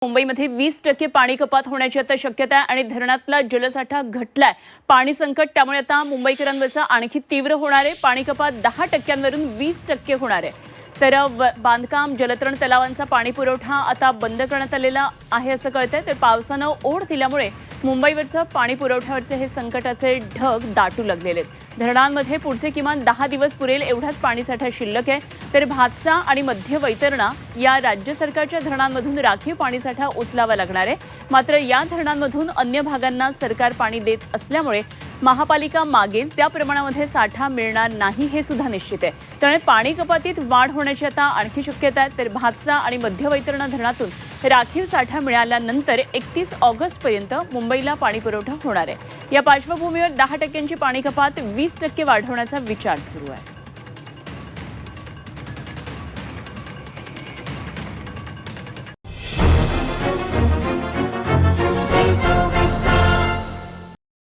मुंबईमध्ये 20% पाणी कपात होण्याची आता शक्यता आहे आणि धरणातला जलसाठा घटलाय। पाणी संकट त्यामुळे आता मुंबईकरांवरचा आणखी तीव्र होणार आहे। पाणी कपात 10%वरून 20% होणार आहे। तर बांधकाम जलतरण तलावांचा पाणी पुरवठा आता बंद करण्यात आलेला आहे असं कळतंय। तर पावसानं ओढ दिल्यामुळे मुंबईवरचं पाणी पुरवठ्यावरचे हे संकटाचे ढग दाटू लागलेले आहेत। धरणांमध्ये पुढचे किमान 10 दिवस पुरेल एवढाच पाणीसाठा शिल्लक आहे। तर भातसा आणि मध्य वैतरणा या राज्य सरकारच्या धरणांमधून राखीव पाणीसाठा उचलावा लागणार आहे। मात्र या धरणांमधून अन्य भागांना सरकार पाणी देत असल्यामुळे महापालिका मागेल त्या प्रमाणामध्ये साठा मिळणार नाही हे सुद्धा निश्चित आहे। त्यामुळे पाणी कपातीत वाढ होण्याची आता आणखी शक्यता आहे। तर भातसा आणि मध्य वैतरणा धरणातून राखीव साठा मिळाल्यानंतर 31 ऑगस्टपर्यंत मुंबईला पाणी पुरवठा होणार आहे। या पार्श्वभूमीवर 10%ची पाणी कपात 20% वाढवण्याचा विचार सुरू आहे।